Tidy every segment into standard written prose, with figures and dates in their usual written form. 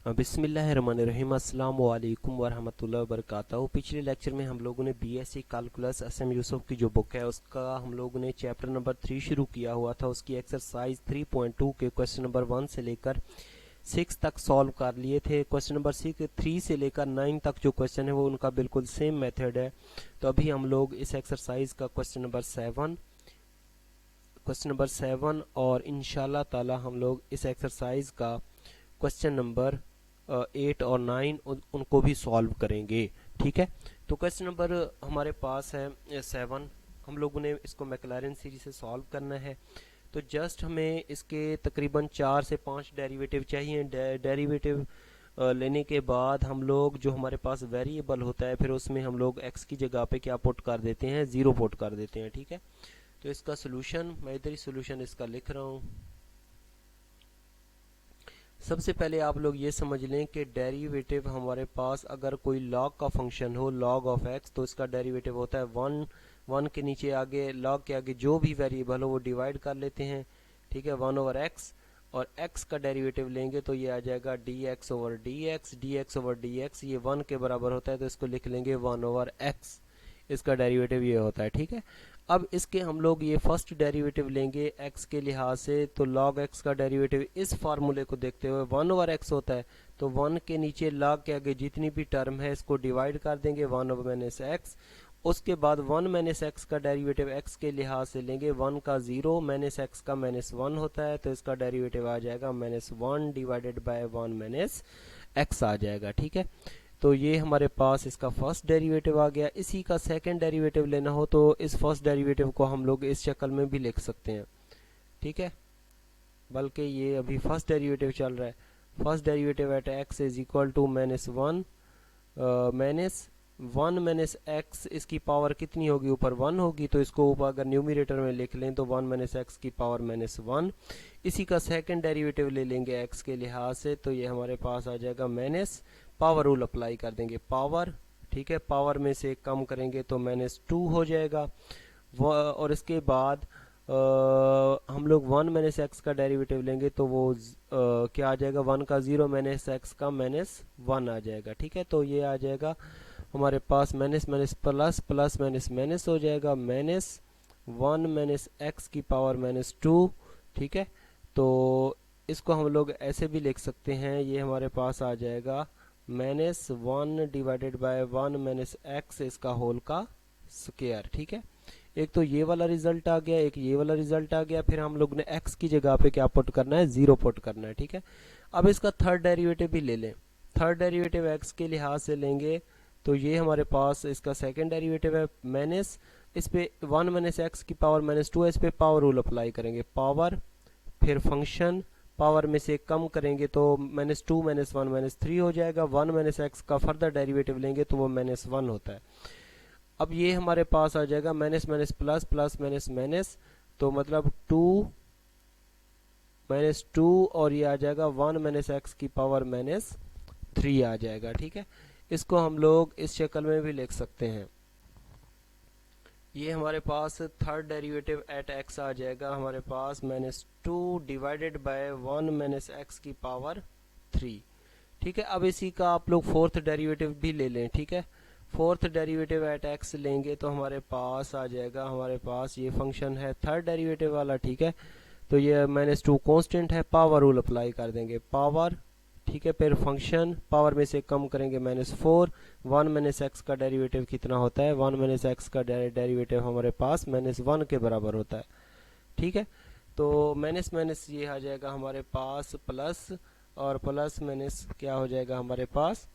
बिस्मिल्लाहिर्रहमानिर्रहीम अस्सलाम वालेकुम वरहमतुल्लाहि वबरकातुहू। पिछले लेक्चर में हम लोगों ने बीएससी कैलकुलस एसएम यूसुफ की जो बुक है उसका हम लोगों ने चैप्टर नंबर 3 शुरू किया हुआ था। उसकी एक्सरसाइज 3.2 के क्वेश्चन नंबर 1 से लेकर 6 तक सॉल्व कर लिए थे। क्वेश्चन नंबर 3 से लेकर 9 तक जो क्वेश्चन है वो उनका बिल्कुल सेम मेथड है। तो अभी हम लोग इस एक्सरसाइज का क्वेश्चन नंबर 7 और इंशाल्लाह ताला हम लोग इस एक्सरसाइज का क्वेश्चन नंबर 8 और 9 उनको भी सॉल्व करेंगे। ठीक है, तो क्वेश्चन नंबर हमारे पास है 7। हम लोगों ने इसको मैक्लैरेन सीरीज से सॉल्व करना है। तो जस्ट हमें इसके तकरीबन 4 से 5 डेरिवेटिव चाहिए। डेरिवेटिव लेने के बाद हम लोग जो हमारे पास वेरिएबल होता है फिर उसमें हम लोग x की जगह पे क्या पुट कर देते हैं, 0 पुट कर देते हैं। ठीक है, तो इसका सोल्यूशन मैं इधर ही सोल्यूशन इसका लिख रहा हूँ। सबसे पहले आप लोग ये समझ लें कि डेरिवेटिव हमारे पास अगर कोई लॉग का फंक्शन हो, लॉग ऑफ एक्स, तो इसका डेरिवेटिव होता है 1 के नीचे आगे लॉग के आगे जो भी वेरिएबल हो वो डिवाइड कर लेते हैं। ठीक है, 1 ओवर एक्स, और x का डेरिवेटिव लेंगे तो ये आ जाएगा dx over dx over dx। ये 1 के बराबर होता है तो इसको लिख लेंगे 1 ओवर x। इसका डेरिवेटिव ये होता है। ठीक है, अब इसके हम लोग ये फर्स्ट डेरिवेटिव लेंगे x के लिहाज से, तो log x का डेरिवेटिव इस फार्मूले को देखते हुए 1 ओवर x होता है। तो 1 के नीचे log के आगे जितनी भी टर्म है इसको डिवाइड कर देंगे 1 ओवर माइनस x। उसके बाद 1 माइनस x का डेरिवेटिव x के लिहाज से लेंगे, 1 का 0 माइनस x का माइनस 1 होता है तो इसका डेरिवेटिव आ जाएगा minus 1 divided by 1 minus x आ जाएगा। ठीक है, तो ये हमारे पास इसका फर्स्ट डेरिवेटिव आ गया। इसी का सेकंड डेरिवेटिव लेना हो तो इस फर्स्ट डेरिवेटिव को हम लोग इस शक्ल में भी लिख सकते हैं। ठीक है, बल्कि ये अभी फर्स्ट डेरिवेटिव चल रहा है। First derivative at x is equal to minus 1 minus 1 minus x, इसकी पावर कितनी होगी, ऊपर 1 होगी, तो इसको ऊपर अगर न्यूमरेटर में लिख लें तो 1 माइनस एक्स की पावर माइनस 1। इसी का सेकंड डेरिवेटिव ले लेंगे x के लिहाज से, तो ये हमारे पास आ जाएगा माइनस, पावर रूल अप्लाई कर देंगे पावर। ठीक है, पावर में से कम करेंगे तो माइनस 2 हो जाएगा। और इसके बाद हम लोग 1 माइनस एक्स का डेरिवेटिव लेंगे तो वो क्या आ जाएगा, 1 का 0 माइनस एक्स का माइनस 1 आ जाएगा। ठीक है, तो ये आ जाएगा हमारे पास minus minus plus, plus minus minus हो जाएगा, माइनस 1 माइनस एक्स की पावर माइनस 2। ठीक है, तो इसको हम लोग ऐसे भी लिख सकते हैं, ये हमारे पास आ जाएगा minus 1 divided by 1 minus x इसका होल का स्क्वायर। ठीक है, एक तो ये वाला रिजल्ट आ गया, एक ये वाला रिजल्ट आ गया। फिर हम लोग ने x की जगह पे क्या पुट करना है, 0 पुट करना है। ठीक है, अब इसका थर्ड डेरिवेटिव भी ले लें। थर्ड डेरिवेटिव x के लिहाज से लेंगे तो ये हमारे पास इसका सेकंड डेरिवेटिव है माइनस, इस पे 1 माइनस एक्स की पावर माइनस 2 है, इस पे पावर रूल अप्लाई करेंगे पावर, फिर फंक्शन, पावर में से कम करेंगे तो माइनस 2 माइनस 1 माइनस 3 हो जाएगा। 1 माइनस एक्स का फर्दर डेरिवेटिव लेंगे तो वो माइनस 1 होता है। अब ये हमारे पास आ जाएगा minus minus plus, plus minus minus, तो मतलब 2 माइनस 2 और ये आ जाएगा 1 माइनस एक्स की पावर माइनस 3 आ जाएगा। ठीक है, इसको हम लोग इस शक्ल में भी लिख सकते हैं। ये हमारे पास थर्ड डेरिवेटिव एट x आ जाएगा हमारे पास minus 2 divided by 1 minus x की पावर 3। ठीक है, अब इसी का आप लोग फोर्थ डेरिवेटिव भी ले लें। ठीक है, फोर्थ डेरिवेटिव एट x लेंगे तो हमारे पास आ जाएगा, हमारे पास ये फंक्शन है थर्ड डेरिवेटिव वाला। ठीक है, तो ये माइनस 2 कॉन्स्टेंट है, पावर रूल अप्लाई कर देंगे पावर। ठीक है, फिर फंक्शन, पावर में से कम करेंगे माइनस 4। 1 माइनस एक्स का डेरिवेटिव कितना होता है, 1 माइनस एक्स का डेरिवेटिव हमारे पास माइनस 1 के बराबर होता है। ठीक है, तो माइनस माइनस ये आ जाएगा हमारे पास प्लस, और प्लस माइनस क्या हो जाएगा हमारे पास,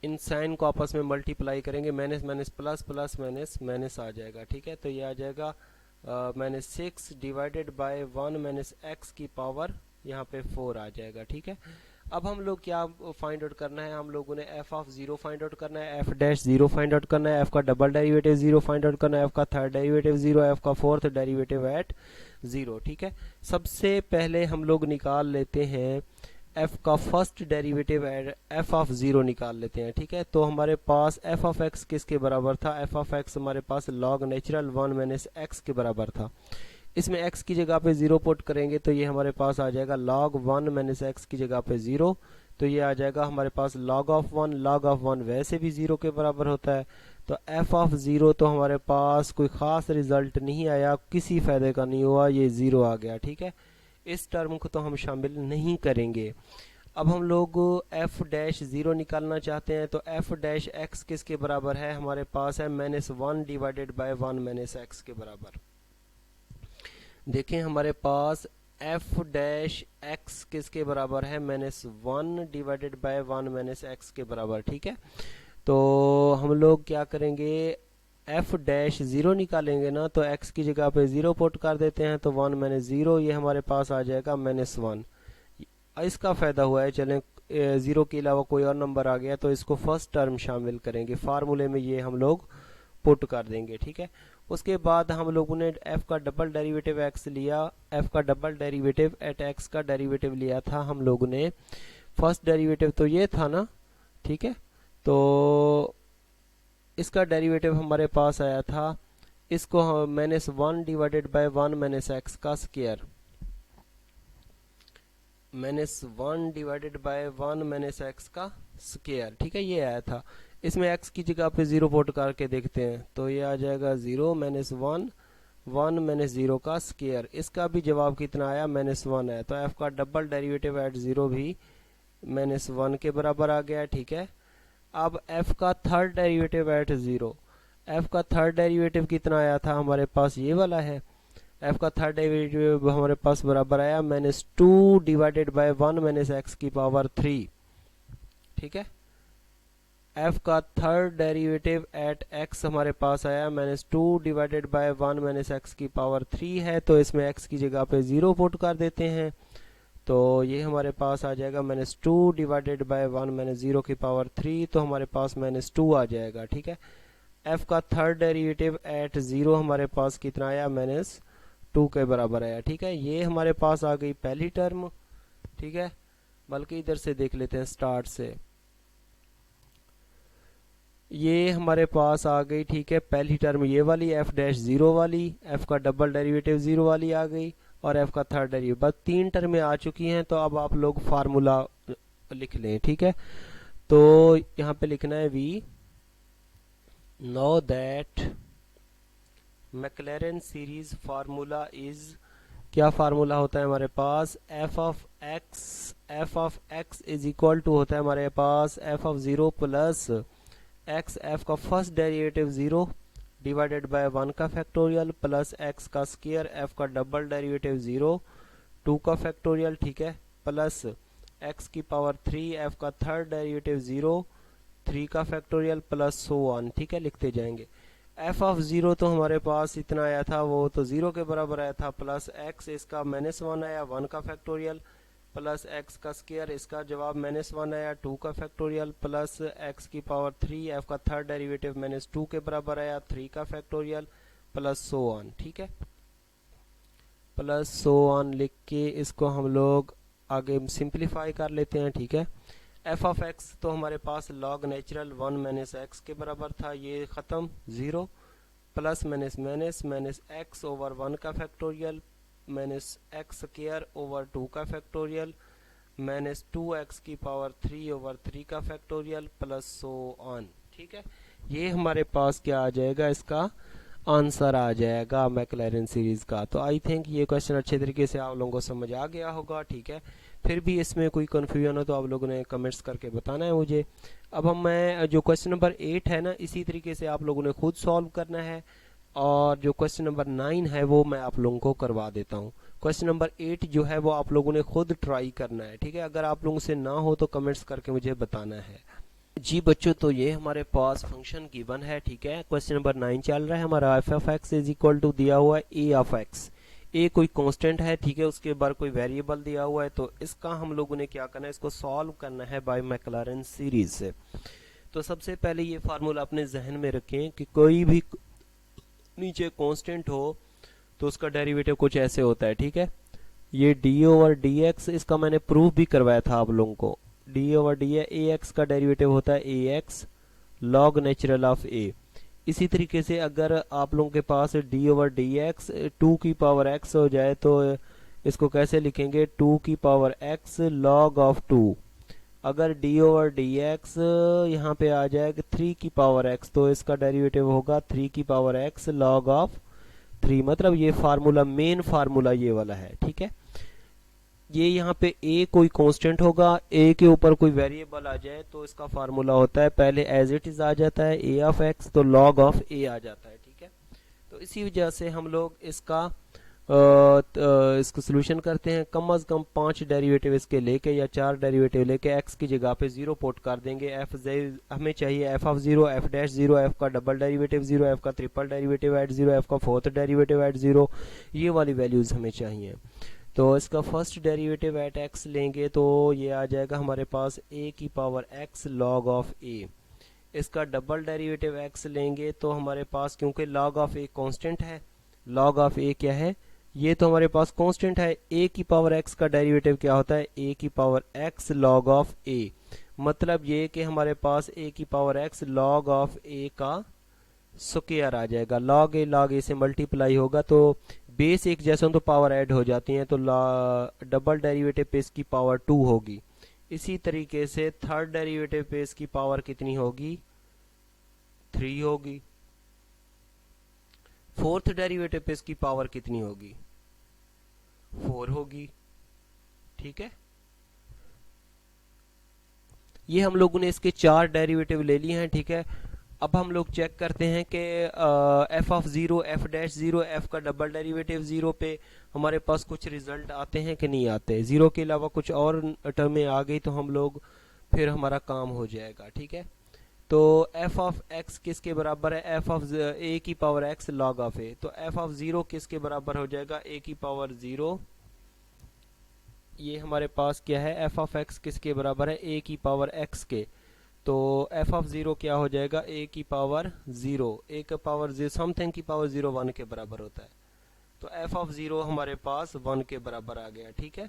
इन साइन को आपस में मल्टीप्लाई करेंगे, minus minus plus, plus minus minus आ जाएगा। ठीक है, तो ये आ जाएगा minus 6 divided by 1 minus x की पावर यहाँ पे 4 आ जाएगा। ठीक है, अब हम लोग क्या फाइंड आउट करना है, हम लोगों ने f ऑफ 0 फाइंड आउट करना है, f डैश 0 फाइंड आउट करना है, f का डबल डेरिवेटिव 0 फाइंड आउट करना है, f का थर्ड डेरिवेटिव 0, f का फोर्थ डेरिवेटिव एट 0। ठीक है, सबसे पहले हम लोग निकाल लेते हैं f का फर्स्ट डेरिवेटिव f ऑफ 0 निकाल लेते हैं। ठीक है, तो हमारे पास f ऑफ x किसके बराबर था, f ऑफ x हमारे पास log नेचुरल 1 माइनस एक्स के बराबर था। इसमें x की जगह पे 0 पुट करेंगे तो ये हमारे पास आ जाएगा log 1 माइनस x की जगह पे 0, तो ये आ जाएगा हमारे पास log ऑफ 1। log ऑफ 1 वैसे भी 0 के बराबर होता है, तो f ऑफ 0 तो हमारे पास कोई ख़ास रिजल्ट नहीं आया, किसी फ़ायदे का नहीं हुआ, ये 0 आ गया। ठीक है, इस टर्म को तो हम शामिल नहीं करेंगे। अब हम लोग f डैश 0 निकालना चाहते हैं, तो f डैश x किसके बराबर है, हमारे पास है -1 डिवाइडेड बाय 1 माइनस x के बराबर। देखें हमारे पास f डैश x किसके बराबर है, -1 डिवाइडेड बाय 1 माइनस x के बराबर। ठीक है, तो हम लोग क्या करेंगे, f डैश 0 निकालेंगे ना, तो x की जगह पे 0 पुट कर देते हैं, तो 1 माइनस 0, ये हमारे पास आ जाएगा -1। इसका फ़ायदा हुआ है, चलें 0 के अलावा कोई और नंबर आ गया तो इसको फर्स्ट टर्म शामिल करेंगे, फार्मूले में ये हम लोग पुट कर देंगे। ठीक है, उसके बाद हम लोगों ने f का डबल डेरिवेटिव x लिया, f का डबल डेरिवेटिव एट x का डेरिवेटिव लिया था हम लोगों ने। फर्स्ट डेरिवेटिव तो ये था ना, ठीक है, तो इसका डेरिवेटिव हमारे पास आया था, इसको हम -1 डिवाइडेड बाय 1 माइनस x का square, -1 divided by 1 minus x का स्क्वायर। ठीक है, ये आया था। इसमें x की जगह पे 0 पुट करके देखते हैं, तो ये आ जाएगा 0 -1 1 माइनस 0 का स्क्वायर। इसका भी जवाब कितना आया, -1 है, तो f का डबल डेरिवेटिव एट 0 भी -1 के बराबर आ गया। ठीक है, अब f का थर्ड डेरिवेटिव एट 0, f का थर्ड डेरिवेटिव कितना आया था हमारे पास, ये वाला है। f का थर्ड डेरिवेटिव हमारे पास बराबर आया -2 डिवाइडेड बाय 1 माइनस x की पावर 3। ठीक है, f का थर्ड डेरिवेटिव एट x हमारे पास आया -2 डिवाइडेड बाय 1 माइनस x की पावर 3 है, तो इसमें x की जगह पे 0 पुट कर देते हैं, तो ये हमारे पास आ जाएगा -2 डिवाइडेड बाय 1 माइनस 0 की पावर 3, तो हमारे पास -2 आ जाएगा। ठीक है, f का थर्ड डेरिवेटिव एट 0 हमारे पास कितना आया, -2 के बराबर आया। ठीक है, ये हमारे पास आ गई पहली टर्म। ठीक है, बल्कि इधर से देख लेते हैं स्टार्ट से, ये हमारे पास आ गई। ठीक है, पहली टर्म ये वाली f डैश 0 वाली, f का डबल डेरिवेटिव 0 वाली आ गई, और f का थर्ड डेरिवेटिव, बस 3 टर्में आ चुकी हैं। तो अब आप लोग फार्मूला लिख लें। ठीक है, तो यहाँ पे लिखना है we know that Maclaurin series formula is, क्या फार्मूला होता है हमारे पास, f of x is equal to होता है हमारे पास f of 0 plus x, f का फर्स्ट डेरिवेटिव 0 डिवाइडेड बाय 1 का फैक्टोरियल प्लस x का स्क्वायर, f का डबल डेरिवेटिव 0 2 का फैक्टोरियल। ठीक है, प्लस x की पावर 3, f का थर्ड डेरिवेटिव 0 3 का फैक्टोरियल प्लस सो ऑन। ठीक है, लिखते जाएंगे। f ऑफ 0 तो हमारे पास इतना आया था, वो तो 0 के बराबर आया था, प्लस x इसका -1 आया 1 का फैक्टोरियल, प्लस x का स्क्वायर, इसका जवाब -1 आया 2 का फैक्टोरियल, प्लस x की पावर 3, f का थर्ड डेरिवेटिव -2 के बराबर आया 3 का फैक्टोरियल, प्लस सो ऑन। ठीक है, प्लस सो ऑन लिख के इसको हम लोग आगे सिंप्लीफाई कर लेते हैं। ठीक है, f ऑफ x तो हमारे पास log नेचुरल 1 माइनस x के बराबर था, ये ख़त्म 0, प्लस माइनस x ओवर 1 का factorial minus x square over 2 का फैक्टोरियल माइनस 2x की पावर 3 ओवर 3 का फैक्टोरियल प्लस सो ऑन। ठीक है, ये हमारे पास क्या आ जाएगा, इसका आंसर आ जाएगा मैक्लैरेन सीरीज का। तो आई थिंक ये क्वेश्चन अच्छे तरीके से आप लोगों को समझ आ गया होगा। ठीक है, फिर भी इसमें कोई कन्फ्यूजन हो तो आप लोगों ने कमेंट्स करके बताना है मुझे। अब मैं जो क्वेश्चन नंबर 8 है ना, इसी तरीके से आप लोगों ने खुद सॉल्व करना है, और जो क्वेश्चन नंबर 9 है वो मैं आप लोगों को करवा देता हूँ। क्वेश्चन नंबर 8 जो है वो आप लोगों ने खुद ट्राई करना है। ठीक है, अगर आप लोगों से ना हो तो कमेंट्स करके मुझे बताना है। जी बच्चों, तो ये हमारे पास फंक्शन गिवन है। ठीक है, क्वेश्चन नंबर 9 चल रहा है हमारा। f of x is equal to दिया हुआ है a ऑफ x, a कोई कांस्टेंट है। ठीक है, उसके बाद कोई वेरिएबल दिया हुआ है, तो इसका हम लोगों ने क्या करना है, इसको सॉल्व करना है बाय मैक्लैरेन सीरीज से। तो सबसे पहले ये फार्मूला अपने जहन में रखें कि कोई भी नीचे कांस्टेंट हो तो उसका डेरिवेटिव कुछ ऐसे होता है। ठीक है, ये d ओवर डी एक्स, इसका मैंने प्रूफ भी करवाया था आप लोगों को। d over D A x का डेरिवेटिव होता है a x log natural of a, इसी तरीके से अगर आप लोगों के पास डी ओवर डी एक्स 2 की पावर x हो जाए तो इसको कैसे लिखेंगे, 2 की पावर x log ऑफ 2। अगर डी ओवर डी एक्स यहाँ पे आ जाएगा 3 की पावर x तो इसका डेरिवेटिव होगा 3 की पावर x log ऑफ 3। मतलब ये फार्मूला, मेन फार्मूला ये वाला है, ठीक है। ये यहाँ पे a कोई कांस्टेंट होगा, a के ऊपर कोई वेरिएबल आ जाए तो इसका फार्मूला होता है, पहले एज इट इज आ जाता है a ऑफ x तो log ऑफ a आ जाता है, ठीक है। तो इसी वजह से हम लोग इसका इसको सोल्यूशन करते हैं। कम अज कम 5 डेरिवेटिव इसके लेके या 4 डेरिवेटिव लेके x की जगह पे 0 पुट कर देंगे। हमें चाहिए f of 0, f dash 0, f का डबल डेरिवेटिव 0, f का ट्रिपल डेरिवेटिव एट 0, f का फोर्थ डेरिवेटिव एट 0। ये वाली वैल्यूज हमें चाहिए। तो इसका फर्स्ट डेरिवेटिव एट x लेंगे तो ये आ जाएगा हमारे पास a⁻x log ऑफ a। इसका डबल डेरिवेटिव x लेंगे तो हमारे पास, क्योंकि log ऑफ a कांस्टेंट है, log ऑफ a क्या है, ये तो हमारे पास कांस्टेंट है। a⁻x का डेरिवेटिव क्या होता है, a⁻x log ऑफ a। मतलब ये कि हमारे पास a⁻x log ऑफ a का स्क्वायर आ जाएगा। log a से मल्टीप्लाई होगा तो बेस एक जैसा तो पावर ऐड हो जाती हैं, तो डबल डेरिवेटिव पे इसकी पावर 2 होगी। इसी तरीके से थर्ड डेरिवेटिव पे इसकी पावर कितनी होगी, 3 होगी। फोर्थ डेरिवेटिव पे इसकी पावर कितनी होगी, 4 होगी, ठीक है। ये हम लोगों ने इसके 4 डेरिवेटिव ले लिए हैं, ठीक है। अब हम लोग चेक करते हैं कि f of 0, f dash 0, f का डबल डेरिवेटिव 0 पे हमारे पास कुछ रिजल्ट आते हैं कि नहीं आते। 0 के अलावा कुछ और टर्में आ गई तो हम लोग फिर हमारा काम हो जाएगा, ठीक है। तो f ऑफ x किसके बराबर है, f of a⁻x log of a। तो f ऑफ 0 किसके बराबर हो जाएगा, a⁻0। ये हमारे पास क्या है, f ऑफ x किसके बराबर है, a⁻x के। तो f ऑफ 0 क्या हो जाएगा, a⁻0, a⁻0 समथिंग की पावर 0 1 के बराबर होता है। तो f ऑफ 0 हमारे पास 1 के बराबर आ गया, ठीक है।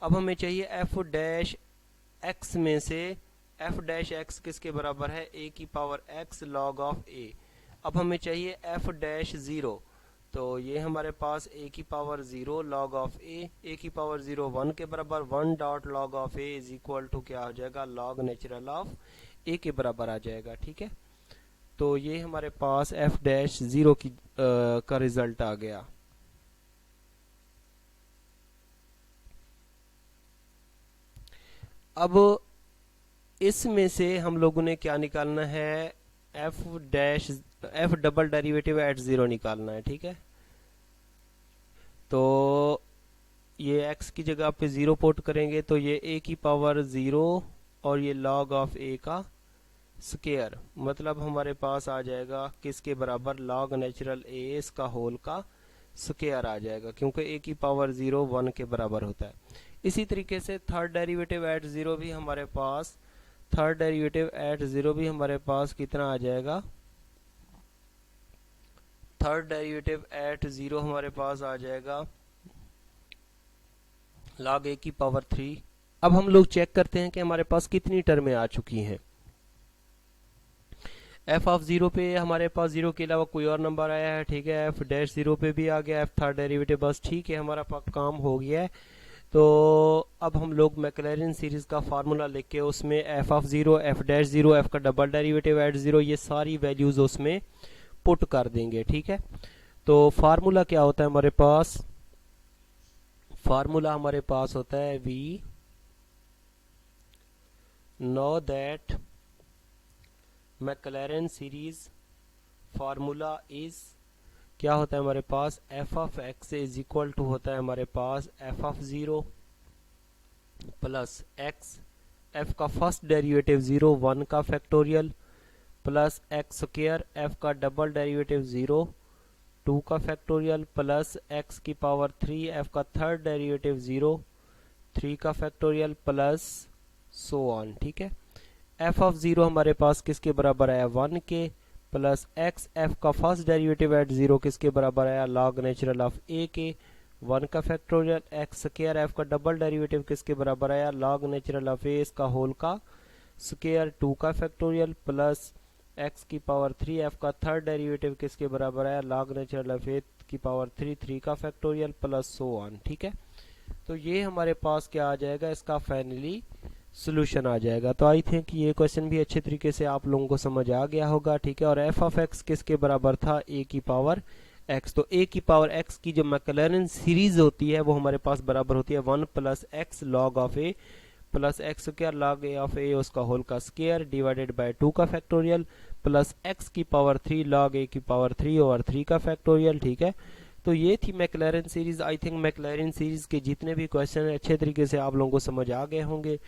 अब हमें चाहिए f डैश x में से f डैश x किसके बराबर है, a⁻x log ऑफ a। अब हमें चाहिए f डैश 0, तो ये हमारे पास a⁻0 log ऑफ a⁻0 1 के बराबर, 1 dot log of a is equal to क्या हो जाएगा, log नेचुरल ऑफ a के बराबर आ जाएगा, ठीक है। तो ये हमारे पास f डैश 0 की का रिजल्ट आ गया। अब इसमें से हम लोगों ने क्या निकालना है, f डबल डेरिवेटिव एट 0 निकालना है, ठीक है। तो ये x की जगह पे 0 पुट करेंगे तो ये a⁻0 और ये log ऑफ a का स्क्वायर, मतलब हमारे पास आ जाएगा किसके बराबर, log नेचुरल a इसका होल का स्क्वायर आ जाएगा, क्योंकि a⁻0 1 के बराबर होता है। इसी तरीके से थर्ड डेरिवेटिव एट 0 भी हमारे पास, थर्ड डेरिवेटिव एट 0 भी हमारे पास कितना आ जाएगा, थर्ड डेरिवेटिव एट 0 हमारे पास आ जाएगा log a की पावर 3। अब हम लोग चेक करते हैं कि हमारे पास कितनी टर्में आ चुकी हैं। f ऑफ 0 पे हमारे पास 0 के अलावा कोई और नंबर आया है, ठीक है। f डैश 0 पे भी आ गया, f थर्ड डेरिवेटिव, बस ठीक है, हमारा काम हो गया है। तो अब हम लोग मैक्लैरिन सीरीज का फार्मूला लिख के उसमें f of 0, f dash 0, f का डबल डेरिवेटिव एट 0, ये सारी वैल्यूज उसमें पुट कर देंगे, ठीक है। तो फार्मूला क्या होता है हमारे पास, फार्मूला हमारे पास होता है we know that Maclaurin series formula is, क्या होता है हमारे पास, f of x is equal to होता है हमारे पास f of 0 plus x, f का फर्स्ट डेरिवेटिव 0, 1 का factorial plus x square, f का डबल डेरिवेटिव 0, 2 का फैक्टोरियल प्लस x की पावर 3, f का थर्ड डेरिवेटिव 0, 3 का फैक्टोरियल प्लस सो ऑन, ठीक है। f ऑफ 0 हमारे पास किसके बराबर आया, 1 के, प्लस x, f का फर्स्ट डेरिवेटिव एट 0 किसके बराबर आया, log नेचुरल ऑफ a के, 1 का फैक्टोरियल, x स्क्वायर, f का डबल डेरिवेटिव किसके बराबर आया, log नेचुरल ऑफ a इसका होल का स्क्वायर, 2 का फैक्टोरियल प्लस एक्स की पावर 3 एफ का थर्ड डेरिवेटिव किसके बराबर है, लॉग नेचुरल ऑफ ए की पावर 3 3 का फैक्टोरियल प्लस सो ऑन। ठीक है, तो ये हमारे पास क्या आ जाएगा, इसका फाइनली सोल्यूशन आ जाएगा। तो आई थिंक ये क्वेश्चन भी अच्छे तरीके से आप लोगों को समझ आ गया होगा। ठीक है, और एफ ऑफ एक्स किसके बराबर था, ए की पावर एक्स। तो ए की पावर एक्स की जो मैक्लैरेन सीरीज होती है वो हमारे पास बराबर होती है 1 plus x log of A plus x क्या लॉग ए ऑफ ए उसका होल का स्क्वायर डिवाइडेड बाय 2 का फैक्टोरियल प्लस एक्स की पावर 3 लॉग ए की पावर 3 ओवर 3 का फैक्टोरियल। ठीक है, तो ये थी मैक्लैरेन सीरीज। आई थिंक मैक्लैरेन सीरीज के जितने भी क्वेश्चन है अच्छे तरीके से आप लोगों को समझ आ गए होंगे।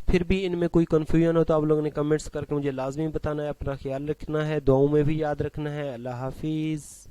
फिर भी इनमें कोई कंफ्यूजन हो तो आप लोगों ने कमेंट्स करके मुझे लाजमी बताना है। अपना ख्याल रखना है, दुआओं में भी याद रखना है। अल्लाह हाफिज़।